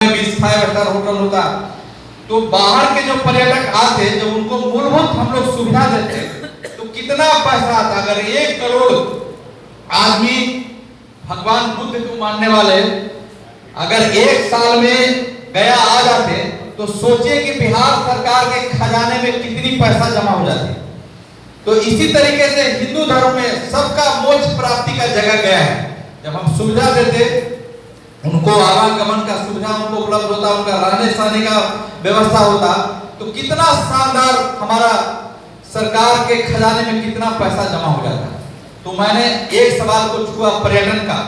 में भी 5 star hotel होता। तो बाहर के जो पर्यटक आते, जब उनको मूलभूत हम लोग सुविधा देते तो कितना पैसा आता। अगर 1 करोड़ आदमी भगवान बुद्ध को मानने वाले अगर 1 साल में गया आ जाते तो सोचिए कि बिहार सरकार के खजाने में कितनी पैसा जमा हो जाती। तो इसी तरीके से हिंदू धर्म में सबका मोक्ष प्राप्ति का जगह गया है। जब हम सुविधा देते, उनको आवागमन का सुविधा उनको उपलब्ध होता, उनका रहने सहने का व्यवस्था होता, तो कितना शानदार हमारा सरकार के खजाने में कितना पैसा जमा हो जाता। तो मैंने एक सवाल को छुआ पर्यटन का,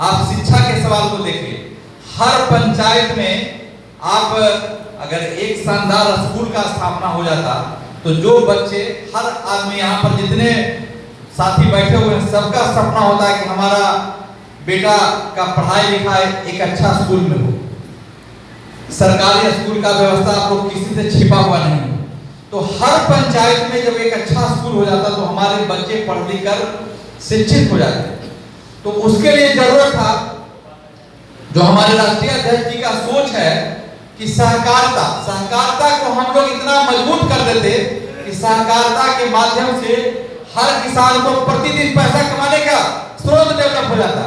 आप शिक्षा के सवाल को देखिए। हर पंचायत में आप अगर एक शानदार स्कूल का स्थापना हो जाता तो जो बच्चे, हर आदमी यहाँ पर जितने साथी बैठे हुए हैं, सबका सपना होता है कि हमारा बेटा का पढ़ाई लिखाई एक अच्छा स्कूल में हो। सरकारी स्कूल का व्यवस्था आप लोग किसी से छिपा हुआ नहीं हो। तो हर पंचायत में जब एक अच्छा स्कूल हो जाता तो हमारे बच्चे पढ़ लिख कर शिक्षित हो जाते। तो उसके लिए जरूरत था, जो हमारे राष्ट्रीय अध्यक्ष जी का सोच है कि सहकारिता को हम लोग इतना मजबूत कर देते कि सहकारिता के माध्यम से हर किसान को प्रतिदिन पैसा कमाने का स्रोत डेवलप हो जाता।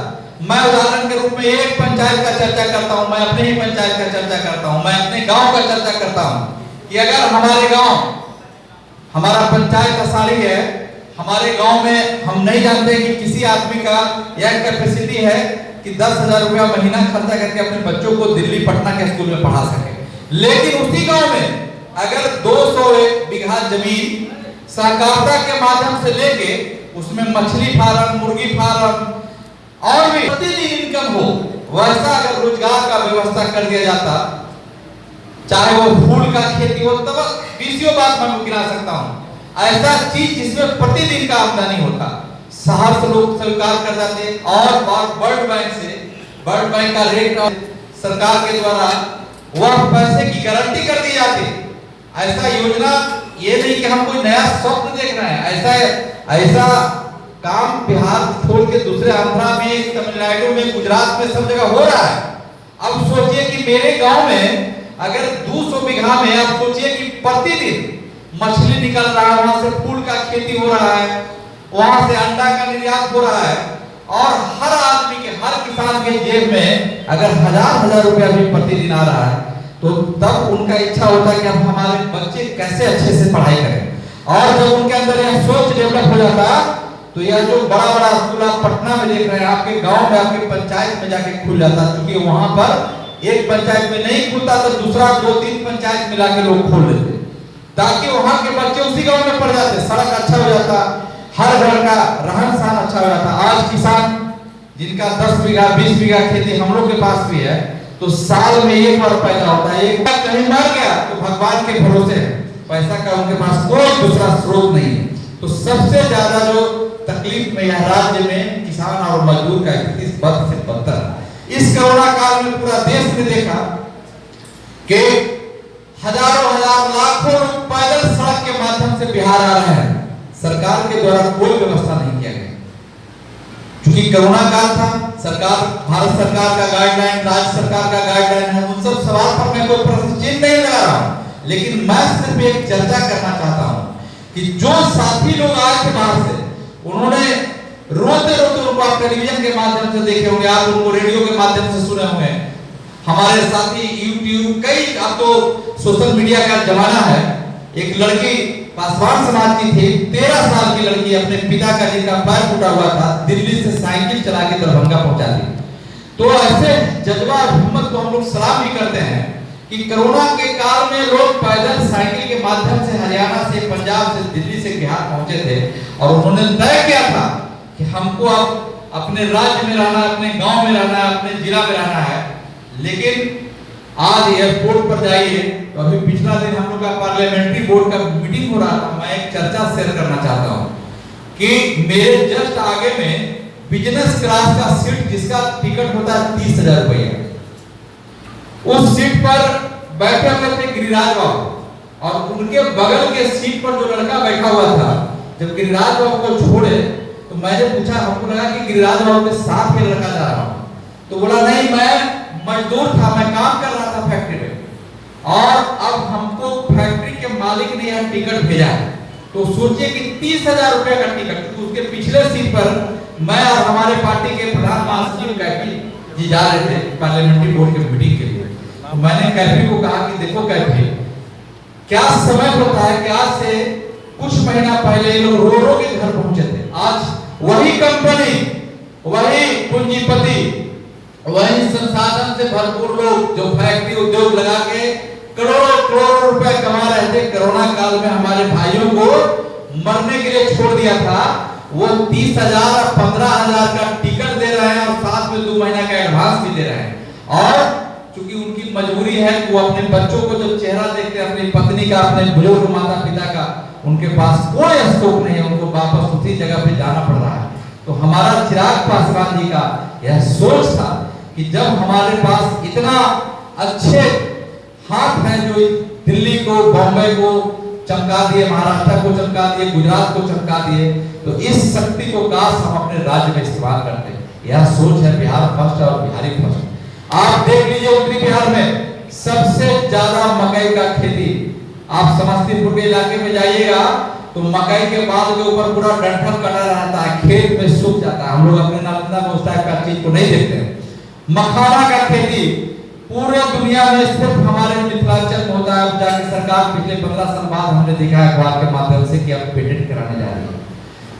मैं उदाहरण के रूप में एक पंचायत का चर्चा करता हूं, मैं अपने ही पंचायत का चर्चा करता हूं, मैं अपने गांव का चर्चा करता हूं कि अगर हमारे गांव, हमारा पंचायत असाड़ी है, हमारे गांव में हम नहीं जानते कि किसी आदमी का यह कैपेसिटी है कि 10,000 रुपया महीना खर्चा करके अपने बच्चों को दिल्ली पटना के स्कूल में पढ़ा सके। लेकिन उसी गांव में अगर 200 बीघा जमीन सहकारिता के माध्यम से लेके उसमें मछली फार्म, मुर्गी फार्म और भी प्रतिदिन इनकम हो, वैसा अगर रोजगार का व्यवस्था कर दिया जाता, चाहे वो फूल का खेती हो, तब 20 बात मैं गिना सकता हूँ, ऐसा चीज जिसमें प्रतिदिन का आमदनी होता, शहर से लोग स्वीकार कर जाते। और वर्ल्ड बैंक का रेट सरकार के द्वारा वह पैसे की गारंटी कर दी जाती। ऐसा योजना, ये नहीं कि हम कोई नया स्वप्न देख रहे हैं, ऐसा काम बिहार छोड़ के दूसरे आंध्रा में, तमिलनाडु में, गुजरात में सब जगह हो रहा है। अब सोचिए कि मेरे गांव में अगर 200 बीघा में, आप सोचिए कि प्रतिदिन मछली निकल रहा है, वहां से फूल का खेती हो रहा है, वहां से अंडा का निर्यात हो रहा है, और हर आदमी के, हर किसान के जेब में अगर 1000 रुपया भी प्रतिदिन आ रहा है, तो तब उनका इच्छा होता है कि अब हमारे बच्चे कैसे अच्छे से पढ़ाई करें। और जब उनके अंदर यह सोच डेवलप हो जाता, तो यह जो बड़ा बड़ा स्कूल आप पटना में देख रहे हैं, आपके गांव में, आपके पंचायत में जाके खुल जाता, क्योंकि वहां पर एक पंचायत में नहीं खुलता तो दूसरा 2-3 पंचायत मिला के लोग खोल लेते, ताकि वहां के बच्चे उसी गांव में पढ़ जाते, सड़क अच्छा हो जाता, हर घर का रहन सहन अच्छा हो जाता। आज किसान जिनका 10 बीघा 20 बीघा खेती हम लोग के पास भी है, तो साल में एक बार पैदा होता है। एक बार कहीं मर गया तो भगवान के भरोसे है, पैसा का उनके पास कोई दूसरा स्रोत नहीं है। तो सबसे ज्यादा जो तकलीफ में यह राज्य में किसान और मजदूर का स्थिति बद से बदतर। इस कोरोना काल में पूरा देश ने देखा कि हजारों हजार लाखों लोग पैदल सड़क के माध्यम से बिहार आ रहे हैं, सरकार के द्वारा कोई व्यवस्था नहीं किया गया। क्योंकि कोरोना काल था, सरकार, भारत सरकार का गाइडलाइन, राज्य सरकार का गाइडलाइन है, उन सब सवाल पर मैं कोई प्रश्न चिन्ह नहीं लगा रहा हूं, लेकिन मैं सिर्फ एक चर्चा करना चाहता हूं कि जो साथी लोग आए थे बाहर से, उन्होंने रोते रोते, उनको आप टेलीविजन के माध्यम से देखे होंगे, आप उनको रेडियो के माध्यम से सुने होंगे, हमारे साथी यूट्यूब, कई, अब तो सोशल मीडिया का जमाना है। एक लड़की पासवान समाज की थी, 13 साल की लड़की, अपने पिता का जिनका पैर टूटा हुआ था, दिल्ली से साइकिल चला के दरभंगा पहुंचा दी। तो ऐसे जज्बा और हिम्मत को हम लोग सलाम भी करते हैं कि कोरोना के काल में लोग पैदल साइकिल के माध्यम से हरियाणा से, पंजाब से, दिल्ली से बिहार पहुंचे थे, और उन्होंने तय किया था कि हमको अब अपने राज्य में रहना, अपने गांव में रहना, अपने जिला में रहना है। लेकिन आज एयरपोर्ट पर जाइए तो अभी पिछला दिन हम लोग का पार्लियामेंट्री बोर्ड का मीटिंग हो रहा था, मैं एक चर्चा शेयर करना चाहता हूं कि मेरे जस्ट आगे में बिजनेस क्लास का सीट जिसका टिकट होता है 30,000 रुपया, उस सीट पर बैठे हुए थे गिरिराज बाबू, और उनके बगल के सीट पर जो लड़का बैठा हुआ था, जब गिरिराज बाबू को छोड़े तो मैंने पूछा, हमको लगा कि गिरिराज बाबू के साथ में लड़का जा रहा हूं, तो बोला नहीं, मैं मजदूर था, मैं काम कर रहा था यहाँ टिकट भेजा है, तो सोचिए कि 30,000 रुपए का टिकट, तो उसके पिछले सीट पर मैं और हमारे पार्टी के प्रधान महासचिव कैफी जी जा रहे थे पार्लियामेंट्री बोर्ड के मीटिंग के लिए। तो मैंने कैफी को कहा कि देखो कैफी, क्या समय होता है कि आज से कुछ महीना पहले ये लोग रो रो के घर पहुंचे थे, आज वही कंपनी, वही पूंजीपति, वही संसाधन से भरपूर लोग जो फैक्ट्री उद्योग लगा के करोड़ों करोड़ों रुपए कमा रहे थे, कोरोना काल में हमारे भाइयों को मरने के लिए छोड़ दिया था, वो 30,000 और 15,000 का टिकट दे रहे हैं और साथ में 2 महीना का एडवांस भी दे रहे हैं। और क्योंकि उनकी मजबूरी है, वो अपने बच्चों को जब चेहरा देखते हैं, अपनी पत्नी का, अपने बुजुर्ग माता पिता का, उनके पास कोई स्कोप नहीं है, उनको वापस उसी जगह पे जाना पड़ रहा है। तो हमारा चिराग पासवान जी का यह सोच था कि जब हमारे पास इतना अच्छे हाथ है जो दिल्ली को, बॉम्बे को चमका दिए, महाराष्ट्र को चमका दिए, गुजरात को चमका दिए, तो इस शक्ति को काश हम अपने राज्य में इस्तेमाल करते। यह सोच है बिहार फर्स्ट और बिहारी फर्स्ट। आप देख लीजिए उत्तरी बिहार में सबसे ज्यादा मकई का खेती, आप समस्तीपुर के इलाके में जाइएगा तो मकई के बाद के ऊपर पूरा डंठल कटा रहता है, खेत में सूख जाता है। हम लोग अपने नालंदा में उस टाइप का चीज को नहीं देखते हैं। मखाना का खेती पूरे दुनिया में सिर्फ हमारे मिथिलांचल में होता है। जाके सरकार पिछले 15 साल बाद हमने देखा है अखबार के माध्यम से कि अब पेटेंट कराने जा रही है।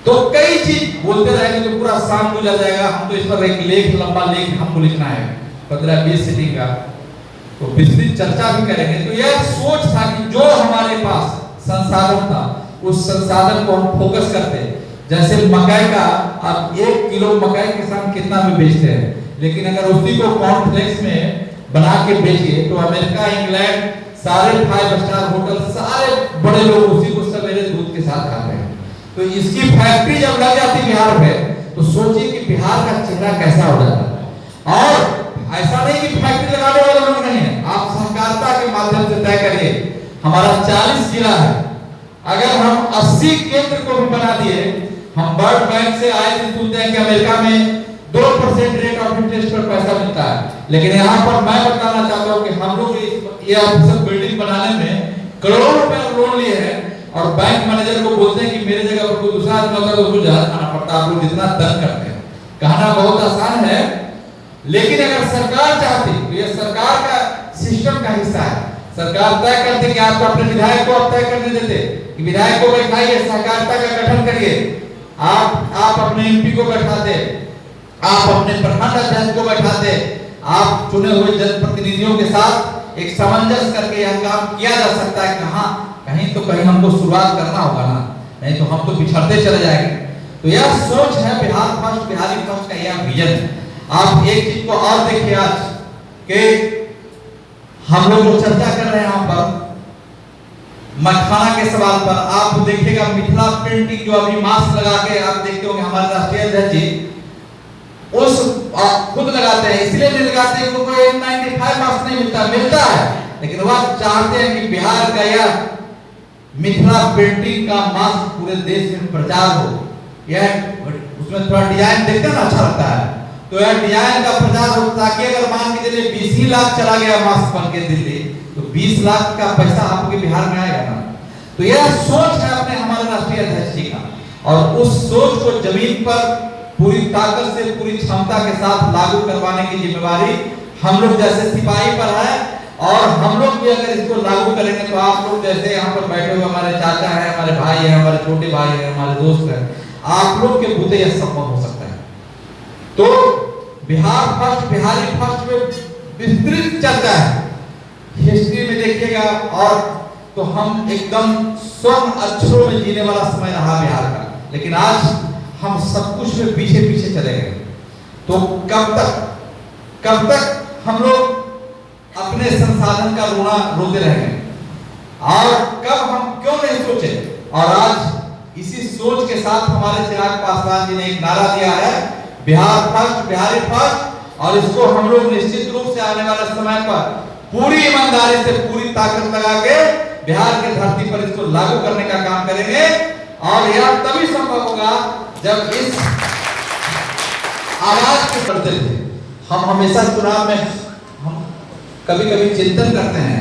तो कई चीज बोलते रहेंगे तो पूरा शाम गुजर जाएगा। हम तो इस पर एक लेख, लंबा लेख हमको लिखना है 15-20 सीटिंग का, तो विस्तृत चर्चा भी करेंगे। तो यह सोच था कि जो हमारे पास संसाधन था उस संसाधन को हम फोकस करते। जैसे मकई का आप 1 किलो मकई किसान कितना में बेचते हैं, लेकिन अगर उसी को कॉर्नफ्लेक्स में बना के बेचिए तो अमेरिका, इंग्लैंड, सारे 5 स्टार होटल, सारे बड़े लोग उसी को सवेरे दूध के साथ खाते हैं। तो इसकी फैक्ट्री जब लग जाती बिहार में तो सोचिए कि बिहार का चेहरा कैसा हो जाता है। और ऐसा नहीं कि फैक्ट्री लगाने वाले लोग नहीं है, आप सहकारिता के माध्यम से तय करिए। हमारा 40 जिला है, अगर हम 80 केंद्र को भी बना दिए, हम वर्ल्ड बैंक से आए दिन सुनते हैं कि अमेरिका में 2% रेट ऑफ इंटरेस्ट पर पैसा मिलता है, लेकिन यहाँ पर मैं बताना चाहता हूँ कि हम लोग ये सब बिल्डिंग बनाने में करोड़ों रुपए लोन लिए हैं और बैंक मैनेजर को बोलते हैं कि मेरे जगह पर कोई दूसरा आदमी होता तो उसको जहाज खाना पड़ता। आप लोग जितना दर करते हैं, कहना बहुत आसान है, लेकिन अगर सरकार चाहती तो ये सरकार का सिस्टम का हिस्सा है। सरकार तय करते कि आपको अपने विधायक को आप तय करने देते कि विधायक को बैठाइए, सहकारिता का गठन करिए, आप अपने एमपी को बैठाते, आप अपने प्रखंड अध्यक्ष को बैठाते, आप चुने हुए जनप्रतिनिधियों के साथ एक सामंजस्य करके यह काम किया जा सकता है। कहीं तो कहीं हमको शुरुआत करना होगा ना, नहीं तो हम तो पिछड़ते चले जाएंगे। तो यह सोच है बिहार फर्स्ट, बिहारी फर्स्ट का यह विजन है। आप एक चीज को और देखिए आज के हम लोग जो चर्चा कर रहे हैं यहाँ पर मखाना के सवाल पर, आप देखिएगा मिथिला प्रिंटिंग जो अभी मास्क लगा के आप देखते होंगे, हमारे राष्ट्रीय अध्यक्ष जी उस खुद लगाते हैं, इसलिए नहीं लगाते हैं क्योंकि N95 मास्क नहीं मिलता है, लेकिन वह चाहते हैं कि बिहार का यह मिथिला प्रिंटिंग का मास्क पूरे देश में प्रचार हो। यह उसमें थोड़ा डिजाइन देखते हैं ना, अच्छा लगता है, तो यह डिजाइन का प्रचार हो ताकि अगर मान के चलिए 20 लाख चला गया मास्क बन के दिल्ली, तो 20 लाख का पैसा आपके बिहार में आएगा ना। तो यह सोच है अपने हमारे राष्ट्रीय अध्यक्ष जी का, और उस सोच को जमीन पर पूरी ताकत से, पूरी क्षमता के साथ लागू करवाने की जिम्मेवारी हम लोग जैसे सिपाही पर है। और हम लोग भी अगर इसको लागू करेंगे तो आप लोग जैसे यहाँ पर बैठे हुए हमारे चाचा हैं, हमारे भाई हैं, हमारे छोटे भाई हैं, हमारे दोस्त हैं, आप लोग के बूते यह संभव हो सकता है। तो बिहार फर्स्ट, बिहारी फर्स्ट में विस्तृत चर्चा है, हिस्ट्री में देखिएगा। और तो हम एकदम स्वर्ण अक्षरों में जीने वाला समय रहा बिहार का, लेकिन आज हम सब कुछ में पीछे पीछे चले गए। तो कब तक हम लोग अपने संसाधन का रोना रोते रहेंगे, और कब हम क्यों नहीं सोचे। और आज इसी सोच के साथ हमारे चिराग पासवान जी ने एक नारा दिया है, बिहार फर्स्ट, बिहारी फर्स्ट, और इसको हम लोग निश्चित रूप से आने वाले समय पर पूरी ईमानदारी से, पूरी ताकत लगा के बिहार की धरती पर इसको लागू करने का काम करेंगे। और यह तभी संभव होगा जब इस आवाज को करते थे। हम हमेशा चुनाव में हम कभी-कभी चिंतन करते हैं